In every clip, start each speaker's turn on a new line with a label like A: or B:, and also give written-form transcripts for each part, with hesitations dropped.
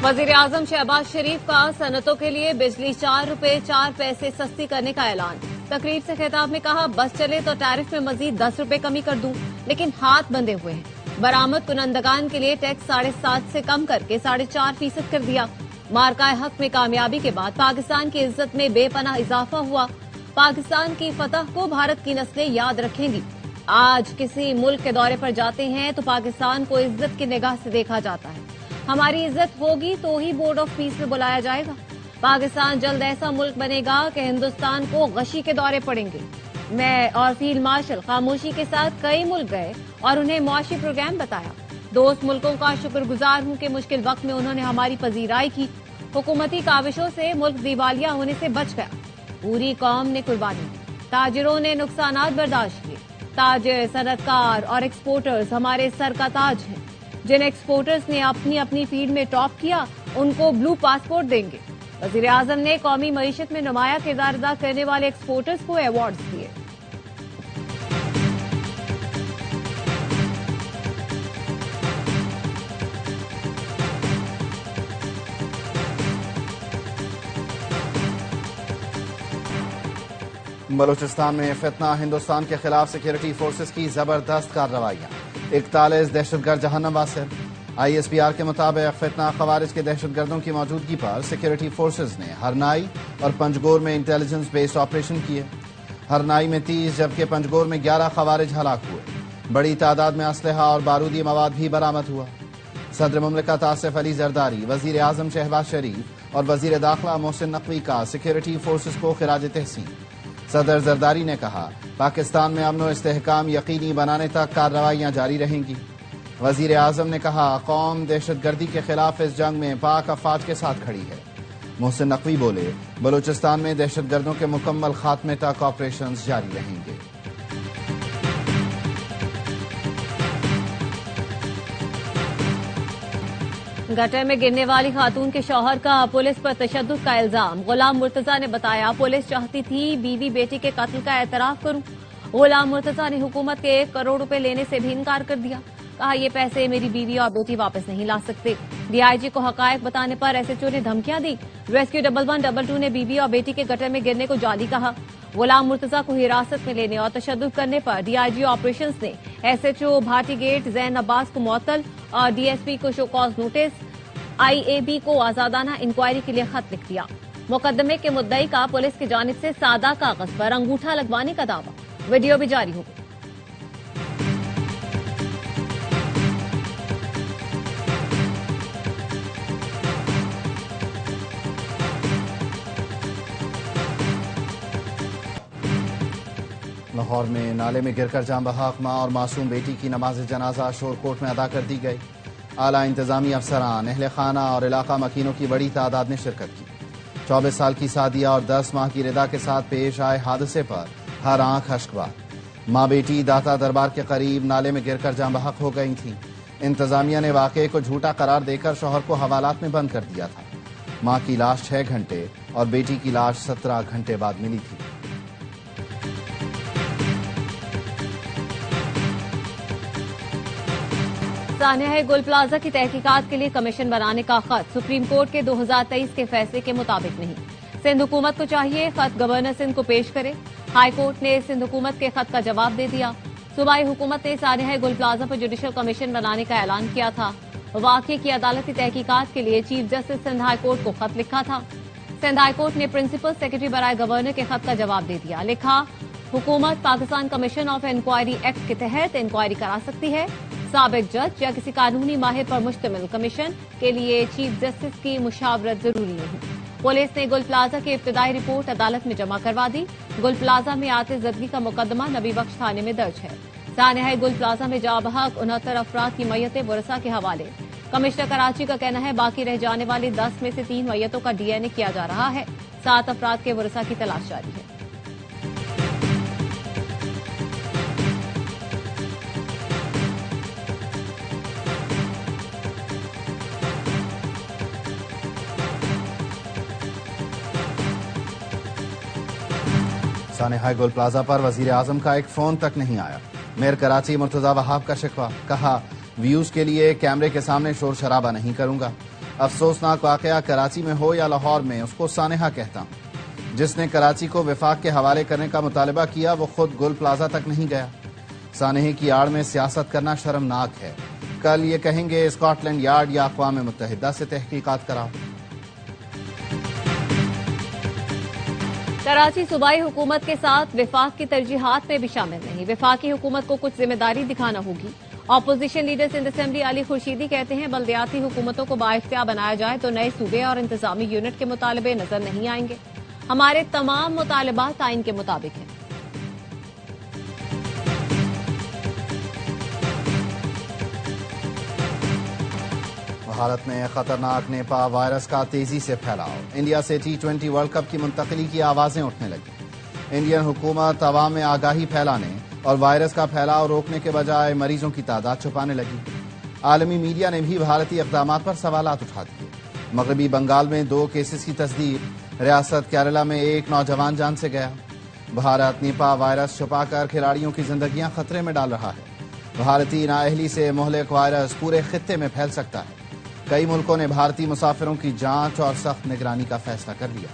A: वजीर आजम शहबाज शरीफ का सनतों के लिए बिजली 4 रुपए 4 पैसे सस्ती करने का ऐलान। तकरीर से खिताब में कहा, बस चले तो टैरिफ में मजीद 10 रुपए कमी कर दूं, लेकिन हाथ बंधे हुए हैं। बरामद कुनंदगान के लिए टैक्स 7.5% से कम करके 4.5% कर दिया। मार्का हक में कामयाबी के बाद पाकिस्तान की इज्जत में बेपनाह इजाफा हुआ। पाकिस्तान की फतह को भारत की नस्लें याद रखेंगी। आज किसी मुल्क के दौरे पर जाते हैं तो पाकिस्तान को इज्जत की निगाह से देखा जाता है। हमारी इज्जत होगी तो ही बोर्ड ऑफ पीस में बुलाया जाएगा। पाकिस्तान जल्द ऐसा मुल्क बनेगा कि हिंदुस्तान को गशी के दौरे पड़ेंगे। मैं और फील्ड मार्शल खामोशी के साथ कई मुल्क गए और उन्हें मुआशी प्रोग्राम बताया। दोस्त मुल्कों का शुक्रगुजार हूं कि मुश्किल वक्त में उन्होंने हमारी पजीराई की। हुकूमती काविशों से मुल्क दिवालिया होने से बच गया। पूरी कौम ने कुर्बानी दी। ताजिरों ने नुकसानात बर्दाश्त किए। ताजिर, सनतकार और एक्सपोर्टर्स हमारे सर का ताज हैं। जिन एक्सपोर्टर्स ने अपनी अपनी फील्ड में टॉप किया, उनको ब्लू पासपोर्ट देंगे। वजीर आजम ने कौमी मईशत में नुमाया किरदार अदा करने वाले एक्सपोर्टर्स को अवार्ड्स दिए।
B: बलूचिस्तान में फितना, हिंदुस्तान के खिलाफ सिक्योरिटी फोर्सेस की जबरदस्त कार्रवाइयां। 41 दहशतगर्द जहन्नम वासिल। ISPR के मुताबिक फितना खवारिज के दहशतगर्दों की मौजूदगी पर सिक्योरिटी फोर्सेस ने हरनाई और पंजगोर में इंटेलिजेंस बेस्ड ऑपरेशन किए। हरनाई में 30 जबकि पंजगोर में 11 खवारिज हलाक हुए। बड़ी तादाद में असलहा और बारूदी मवाद भी बरामद हुआ। सदर मुमलिकत आसिफ अली जरदारी, वजीर आजम शहबाज शरीफ और वजीर दाखिला मोहसिन नकवी का सिक्योरिटी फोर्सेस को खिराज तहसीन। सदर जरदारी ने कहा, पाकिस्तान में अमन व इस्तेहकाम यकीनी बनाने तक कार्रवाइयां जारी रहेंगी। वजीर आजम ने कहा, कौम दहशतगर्दी के खिलाफ इस जंग में पाक अफवाज के साथ खड़ी है। मोहसिन नकवी बोले, बलूचिस्तान में दहशतगर्दों के मुकम्मल खात्मे तक ऑपरेशन जारी रहेंगे।
A: गटर में गिरने वाली खातून के शौहर का पुलिस पर तशद्दुद का इल्जाम। गुलाम मुर्तजा ने बताया, पुलिस चाहती थी बीवी बेटी के कत्ल का एतराफ करूं। गुलाम मुर्तजा ने हुकूमत के 1 करोड़ रुपए लेने से भी इनकार कर दिया। कहा, ये पैसे मेरी बीवी और बेटी वापस नहीं ला सकते। DIG को हकायक बताने पर SHO ने धमकियां दी। रेस्क्यू 1112 ने बीवी और बेटी के गटर में गिरने को जाली कहा। गुलाम मुर्तजा को हिरासत में लेने और तशद्दुद करने पर DIG ऑपरेशंस ने SHO भाटी गेट जैन अब्बास को मुअत्तल और DSP को शो कॉज नोटिस, IAB को आजादाना इंक्वायरी के लिए खत लिख दिया। मुकदमे के मुद्दई का पुलिस की जानिब से सादा कागज पर अंगूठा लगवाने का दावा। वीडियो भी जारी हो गई।
B: लाहौर में नाले में गिरकर जान बहक मां और मासूम बेटी की नमाज जनाजा शोरकोट में अदा कर दी गई। आला इंतजामी अफसरान, अहले खाना और इलाका मकीनों की बड़ी तादाद ने शिरकत की। 24 साल की सादिया और 10 माह की रिदा के साथ पेश आए हादसे पर हर आंख अश्कबार। माँ बेटी दाता दरबार के करीब नाले में गिरकर जान बहक हो गई थी। इंतजामिया ने वाकये को झूठा करार देकर शौहर को हवालात में बंद कर दिया था। माँ की लाश 6 घंटे और बेटी की लाश 17 घंटे बाद मिली थी।
A: सानिया गोल प्लाजा की तहकीकात के लिए कमीशन बनाने का खत सुप्रीम कोर्ट के 2023 के फैसले के मुताबिक नहीं। सिंध हुकूमत को चाहिए खत गवर्नर सिंध को पेश करे। हाई कोर्ट ने सिंध हुकूमत के खत का जवाब दे दिया। सूबाई हुकूमत ने सानिया गोल प्लाजा पर जुडिशल कमीशन बनाने का ऐलान किया था। वाकये की अदालती तहकीकात के लिए chief justice Sindh high court को खत लिखा था। सिंध हाई कोर्ट ने प्रिंसिपल सेक्रेटरी बराए गवर्नर के खत का जवाब दे दिया। लिखा, हुकूमत Pakistan commission of inquiry act के तहत इंक्वायरी करा सकती है। साबिक जज या किसी कानूनी माहिर पर मुश्तमिल कमीशन के लिए चीफ जस्टिस की मुशावरत जरूरी नहीं। पुलिस ने गुल प्लाजा की इब्तिदाई रिपोर्ट अदालत में जमा करवा दी। गुल प्लाजा में आतिशज़दगी का मुकदमा नबी बख्श थाने में दर्ज है। सानिया गुल प्लाजा में जाबहक 69 अफराद की मैयतें वरसा के हवाले। कमिश्नर कराची का कहना है, बाकी रह जाने वाली 10 में से 3 मैयतों का DNA किया जा रहा है। 7 अफराद के वरसा की तलाश जारी है।
B: सानिया गोल प्लाजा पर वजीर आजम का एक फोन तक नहीं आया। मेयर कराची मुर्तजा वहाब का शिकवा। कहा, व्यूज के लिए कैमरे के सामने शोर शराबा नहीं करूंगा। अफसोसनाक वाकया कराची में हो या लाहौर में, उसको सानेहा कहता हूं। जिसने कराची को विफाक के हवाले करने का मुतालबा किया वो खुद गुल प्लाजा तक नहीं गया। सानेहे की आड़ में सियासत करना शर्मनाक है। कल ये कहेंगे स्कॉटलैंड यार्ड या अक़वाम मुत्तहिदा से तहकीकात कराओ।
A: कराची सूबाई हुकूमत के साथ विफाक की तरजीहात में भी शामिल नहीं। विफाकी हुकूमत को कुछ जिम्मेदारी दिखाना होगी। Opposition leaders in assembly Ali Khurshidi कहते हैं बल्दियाती हुकूमतों को बाइख्तियार बनाया जाए तो नए सूबे और इंतजामी यूनिट के मुतालबे नजर नहीं आएंगे। हमारे तमाम मुतालबात आइन के मुताबिक हैं।
B: भारत में खतरनाक निपा वायरस का तेजी से फैलाव। इंडिया से T20 वर्ल्ड कप की मुंतकली की आवाजें उठने लगी। इंडियन हुकूमत अवाम में आगाही फैलाने और वायरस का फैलाव रोकने के बजाय मरीजों की तादाद छुपाने लगी। आलमी मीडिया ने भी भारतीय इक़दामात पर सवालात उठा दिए। मगरबी बंगाल में 2 केसेस की तस्दीक। रियासत केरला में 1 नौजवान जान से गया। भारत निपा वायरस छुपाकर खिलाड़ियों की जिंदगियां खतरे में डाल रहा है। भारतीय नाअहली से मुहलिक वायरस पूरे खित्ते में फैल सकता है। कई मुल्कों ने भारतीय मुसाफिरों की जांच और सख्त निगरानी का फैसला कर लिया।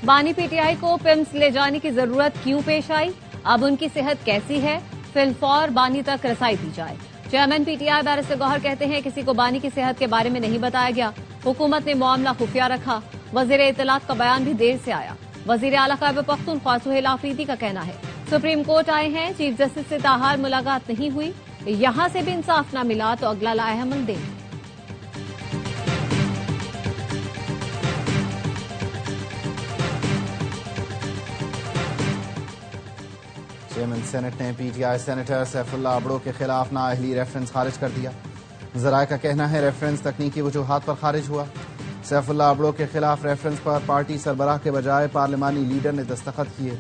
A: बानी पीटीआई को पिम्स ले जाने की जरूरत क्यों पेश आई? अब उनकी सेहत कैसी है? फिलफौर बानी तक रसाई दी जाए। चेयरमैन पीटीआई बैरिस्टर गौहर कहते हैं किसी को बानी की सेहत के बारे में नहीं बताया गया। हुकूमत ने मामला खुफिया रखा। वजीर इत्तलात का बयान भी देर से आया। वजीर आला खैबर पख्तूनख्वा सुहेल आफरीदी का कहना है सुप्रीम कोर्ट आए हैं, चीफ जस्टिस से ताहार मुलाकात नहीं हुई। यहां से भी इंसाफ न मिला तो अगला लाएहमल देंगे।
B: चेयरमैन सेनेट ने पीटीआई सेनेटर सैफुल्लाह अबड़ो के खिलाफ नाअहली रेफरेंस खारिज कर दिया। जराये का कहना है रेफरेंस तकनीकी वजूहात पर खारिज हुआ। सैफुल्लाह अबड़ो के खिलाफ रेफरेंस पर पार्टी सरबराह के बजाय पार्लिमानी लीडर ने दस्तखत किए।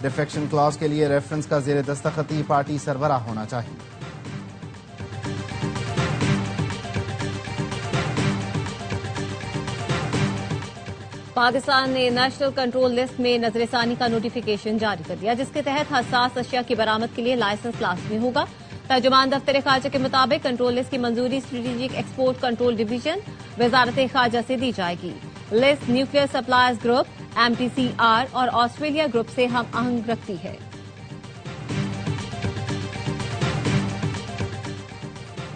B: डिफेक्शन क्लॉज के लिए रेफरेंस का जेर दस्तखती पार्टी सरबराह होना चाहिए।
A: पाकिस्तान ने नेशनल कंट्रोल लिस्ट में नजरसानी का नोटिफिकेशन जारी कर दिया, जिसके तहत हसास अशिया की बरामद के लिए लाइसेंस लाजमी होगा। तर्जुमान दफ्तर खारजा के मुताबिक कंट्रोल लिस्ट की मंजूरी स्ट्रेटेजिक एक्सपोर्ट कंट्रोल डिवीजन वजारत खारजा से दी जाएगी। List nuclear suppliers group, MTCR और ऑस्ट्रेलिया ग्रुप से हम आहंग रखती है।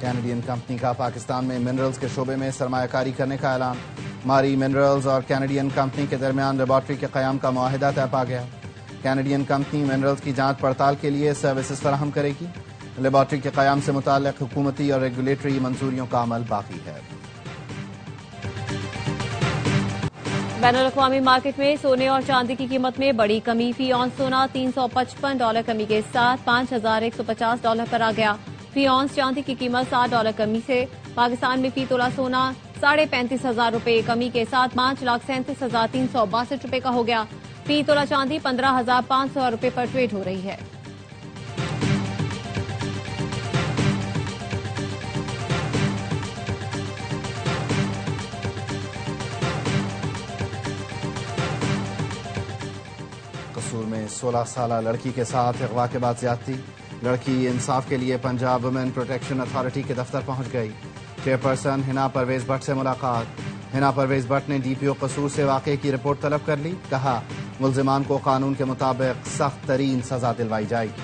B: कैनेडियन कंपनी का पाकिस्तान में मिनरल्स के शोबे में सरमायाकारी करने का ऐलान। मारी मिनरल्स और कैनेडियन कंपनी के दरमियान लेबॉर्ट्री के क़याम का मुआहिदा तय पा गया। कैनेडियन कंपनी मिनरल्स की जांच पड़ताल के लिए सर्विसेज फराहम करेगी। लेबॉर्ट्री के क़याम से मुताल्लिक़ हुकूमती और रेगुलेटरी मंजूरियों का अमल बाकी है।
A: बैनुल-अक़वामी मार्केट में सोने और चांदी की कीमत में बड़ी कमी। फी औंस सोना $355 कमी के साथ $5,150 पर आ गया। फी औंस चांदी की कीमत $7 कमी से पाकिस्तान में फी तोला सोना 35,500 रुपए कमी के साथ $5,37,362 रुपए का हो गया। फी तोला चांदी 15,500 रुपए पर ट्रेड हो रही है।
B: कसूर में 16 साला लड़की के साथ अगवा के बाद ज्यादती। लड़की इंसाफ के लिए पंजाब वुमेन प्रोटेक्शन अथॉरिटी के दफ्तर पहुंच गई। चेयरपर्सन हिना परवेज भट्ट से मुलाकात। हिना परवेज भट्ट ने DPO कसूर से वाकये की रिपोर्ट तलब कर ली। कहा मुल्जिमान को कानून के मुताबिक सख्त तरीन सजा दिलवाई जाएगी।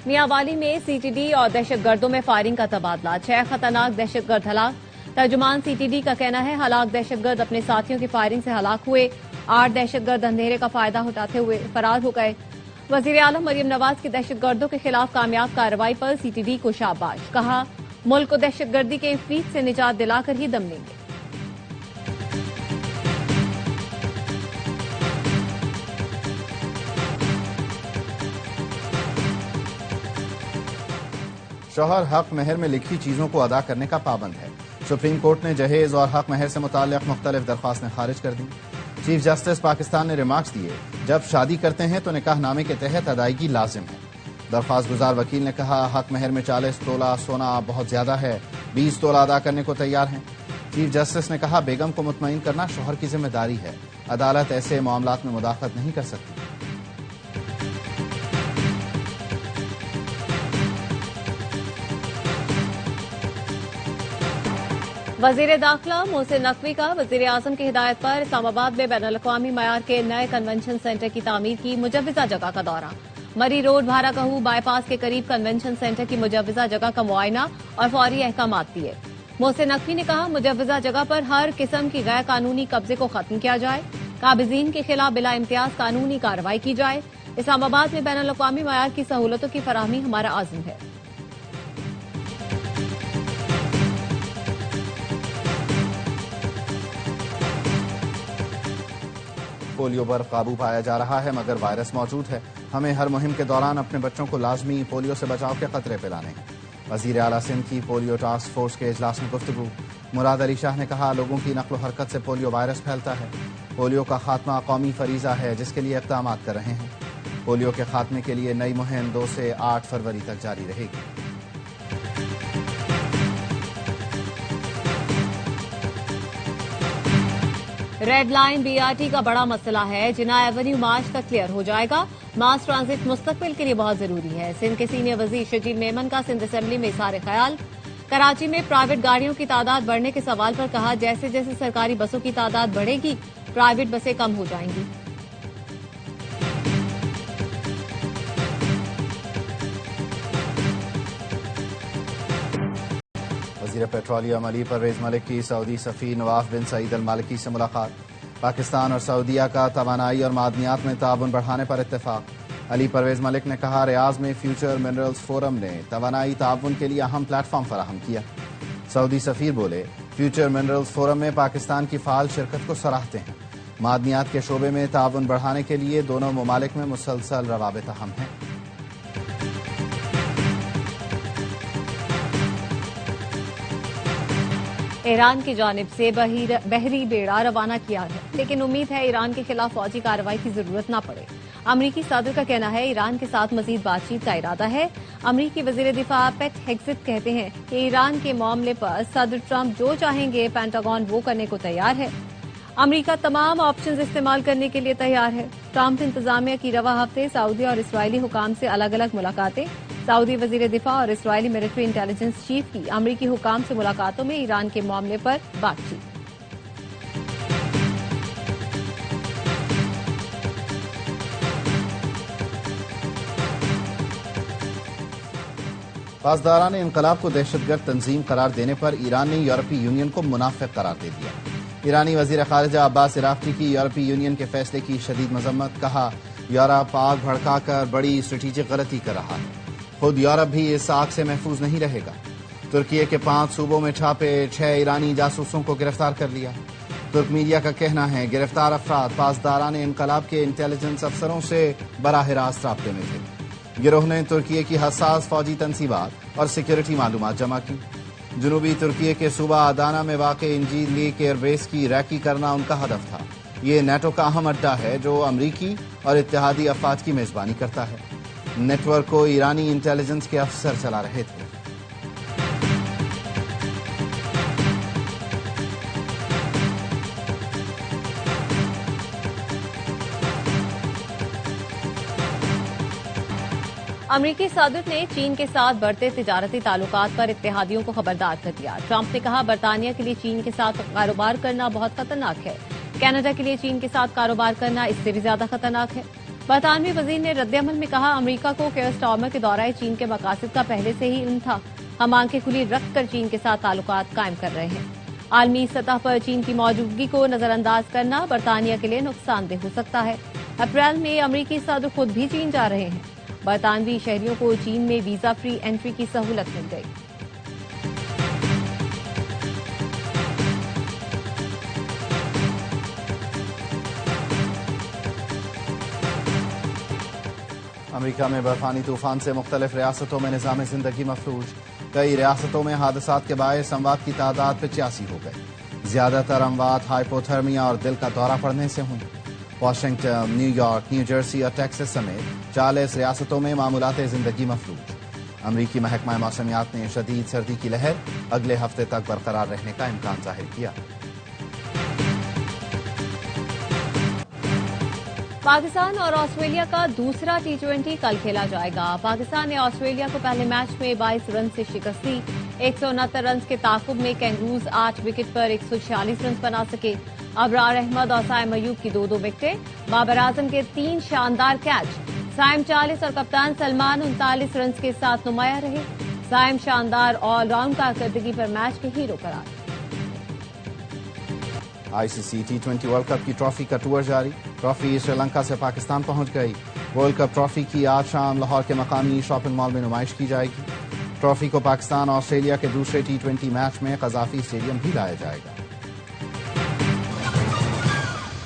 A: मियांवाली में CTD और दहशतगर्दों में फायरिंग का तबादला। 6 खतरनाक दहशतगर्द हलाक। तर्जुमान CTD का कहना है हलाक दहशतगर्द अपने साथियों की फायरिंग से हलाक हुए। 8 दहशतगर्द अंधेरे का फायदा उठाते हुए फरार हो गए। वजीर आलम मरियम नवाज की दहशतगर्दों के खिलाफ कामयाब कार्रवाई पर CTD को शाबाश। कहा मुल्क को दहशतगर्दी के इफ्रीत से निजात दिलाकर ही दम लेंगे।
B: शौहर हक महर में लिखी चीजों को अदा करने का पाबंद है। सुप्रीम कोर्ट ने जहेज और हक महर से मुताल्लिक मुख्तलिफ दरख्वास्तें खारिज कर दी। चीफ जस्टिस पाकिस्तान ने रिमार्क्स दिए जब शादी करते हैं तो निकाहनामे के तहत अदायगी लाजिम है। दरख्वास्त गुजार वकील ने कहा हक महर में 40 तोला सोना बहुत ज्यादा है, 20 तोला अदा करने को तैयार हैं। चीफ जस्टिस ने कहा, बेगम को मुतमईन करना शौहर की जिम्मेदारी है। अदालत ऐसे मामलात में मुदाखलत नहीं कर सकती।
A: वजीर दाखिला मोहसिन नकवी का वजीर आजम की हिदायत पर इस्लामाबाद में बैनुल-अक़वामी मयार के नए कन्वेंशन सेंटर की तामीर की मुजव्वज़ा जगह का दौरा। मरी रोड भाराकहू बाईपास के करीब कन्वेंशन सेंटर की मुजव्वज़ा जगह का मुआयना और फौरी अहकामात दिए। मोहसिन नकवी ने कहा, मुजव्वज़ा जगह पर हर किस्म की गैर कानूनी कब्जे को खत्म किया जाए, काबिज़ीन के खिलाफ बिला इम्तियाज कानूनी कार्रवाई की जाए। इस्लामाबाद में बैनुल-अक़वामी मयार की सहूलतों की फराहमी हमारा आज़म है।
B: पोलियो पर काबू पाया जा रहा है, मगर वायरस मौजूद है। हमें हर मुहिम के दौरान अपने बच्चों को लाजमी पोलियो से बचाव के खतरे पिलाने हैं। वजीर आला सिंध की पोलियो टास्क फोर्स के इजलास में गुफ्तगू। मुराद अली शाह ने कहा, लोगों की नक्ल हरकत से पोलियो वायरस फैलता है। पोलियो का खात्मा कौमी फरीजा है, जिसके लिए इक़दाम कर रहे हैं। पोलियो के खात्मे के लिए नई मुहिम 2 से 8 फरवरी तक जारी रहेगी।
A: रेड लाइन बीआरटी का बड़ा मसला है। जिना एवेन्यू मार्च तक क्लियर हो जाएगा। मास ट्रांजिट मुस्तकबिल के लिए बहुत जरूरी है। सिंध के सीनियर वजीर शजील मेमन का सिंध असेंबली में इज़हार ख्याल। कराची में प्राइवेट गाड़ियों की तादाद बढ़ने के सवाल पर कहा, जैसे जैसे सरकारी बसों की तादाद बढ़ेगी, प्राइवेट बसें कम हो जाएंगी।
B: वज़ीर पेट्रोलियम अली परवेज मलिक की सऊदी सफ़ीर नवाफ बिन सईद अल मालिकी से मुलाकात। पाकिस्तान और सऊदीया का तवानाई और मादनियात में ताउन बढ़ाने पर इत्तेफाक। अली परवेज मलिक ने कहा, रियाज में फ्यूचर मिनरल्स फोरम ने तवानाई ताउन के लिए अहम प्लेटफॉर्म फराहम किया। सऊदी सफ़ीर बोले, फ्यूचर मिनरल्स फोरम में पाकिस्तान की फ़ाल शिरकत को सराहते हैं। मादनियात के शोबे में ताउन बढ़ाने के लिए दोनों ममालिक में मुसलसल रवाबित अहम हैं।
A: ईरान की जानिब से बहरी बेड़ा रवाना किया है, लेकिन उम्मीद है ईरान के खिलाफ फौजी कार्रवाई की जरूरत न पड़े। अमरीकी सदर का कहना है, ईरान के साथ मजीद बातचीत का इरादा है। अमरीकी वजीर दिफा पेट हेग्सेट कहते हैं कि ईरान के मामले पर सदर ट्रंप जो चाहेंगे पेंटागन वो करने को तैयार है। अमरीका तमाम ऑप्शंस इस्तेमाल करने के लिए तैयार है। ट्रंप इंतजामिया की रवा हफ्ते सऊदी और इसराइली हुकाम से अलग अलग मुलाकातें। सऊदी वजीर दिफा और इसराइली मिलिट्री इंटेलिजेंस चीफ की अमरीकी हुकाम से मुलाकातों में ईरान के मामले पर बातचीत।
B: पासदारान इनकलाब को दहशतगर्द तंजीम करार देने पर ईरान ने यूरोपीय यूनियन को मुनाफिक करार दे दिया। ईरानी वजीर खारिजा अब्बास इराक्ची की यूरोपीय यूनियन के फैसले की शदीद मजम्मत। कहा, यूरोप आग भड़काकर बड़ी स्ट्रेटेजिक गलती कर रहा है। खुद यूरोप भी इस आग से महफूज नहीं रहेगा। तुर्की के 5 सूबों में छापे, 6 ईरानी जासूसों को गिरफ्तार कर लिया। तुर्क मीडिया का कहना है, गिरफ्तार अफराद पासदारान इनकलाब के इंटेलिजेंस अफसरों से बराह रास्त राब्ते में थे। गिरोह ने तुर्की की हसास फौजी तनसीबात और सिक्योरिटी मालूमात जमा की। जनूबी तुर्की के सूबा अदाना में वाक़े इंजीलिक एयरबेस की रैकी करना उनका हदफ था। ये नेटो का अहम अड्डा है जो अमरीकी और इत्तेहादी अफवाज की मेजबानी करता है। नेटवर्क को ईरानी इंटेलिजेंस के अफसर चला रहे थे।
A: अमरीकी सदर ने चीन के साथ बढ़ते तिजारती ताल्लुकात पर इत्तेहादियों को खबरदार कर दिया। ट्रंप ने कहा, बरतानिया के लिए चीन के साथ कारोबार करना बहुत खतरनाक है। कनाडा के लिए चीन के साथ कारोबार करना इससे भी ज्यादा खतरनाक है। बरतानवी वजीर ने रद्द-ए-अमल में कहा, अमरीका को केयर स्टार्मर के दौरान चीन के मकासद का पहले से ही इल्म था। हम आंखें खुली रखकर चीन के साथ ताल्लुकात कायम कर रहे हैं। आलमी सतह पर चीन की मौजूदगी को नजरअंदाज करना बरतानिया के लिए नुकसानदेह हो सकता है। अप्रैल में अमरीकी सदर खुद भी चीन जा रहे हैं। बरतानवी शहरियों को चीन में वीजा फ्री एंट्री की सहूलत मिल गई।
B: अमरीका में बर्फानी तूफान से मुख्तलिफ रियासतों में निज़ाम जिंदगी मफलूज। कई रियासतों में हादसात के बायस अमवात की तादाद 85 हो गई। ज्यादातर अमवात हाइपोथर्मिया और दिल का दौरा पड़ने से हुई। वाशिंगटन, न्यूयॉर्क, न्यू जर्सी और टेक्सास समेत 40 रियासतों में मामूलात जिंदगी मफलूज। अमरीकी महकमा मौसमियात ने शदीद सर्दी की लहर अगले हफ्ते तक बरकरार रहने का इम्कान जाहिर किया।
A: पाकिस्तान और ऑस्ट्रेलिया का दूसरा T20 कल खेला जाएगा। पाकिस्तान ने ऑस्ट्रेलिया को पहले मैच में 22 रन से शिकस्त दी। 169 रन के ताकुब में कैंगरूज 8 विकेट पर 146 रन बना सके। अबरार अहमद और साइम अयूब की 2-2 विकेटें, बाबर आजम के 3 शानदार कैच। साइम 40 और कप्तान सलमान 39 रन के साथ नुमाया रहे। साइम शानदार ऑलराउंड कारकर्दगी पर मैच के हीरो करार।
B: ICC T20 वर्ल्ड कप की ट्रॉफी का टूर जारी। ट्रॉफी श्रीलंका से पाकिस्तान पहुंच गई। वर्ल्ड कप ट्रॉफी की आज शाम लाहौर के मकामी शॉपिंग मॉल में नुमाइश की जाएगी। ट्रॉफी को पाकिस्तान और ऑस्ट्रेलिया के दूसरे T20 मैच में कजाफी स्टेडियम भी लाया जाएगा।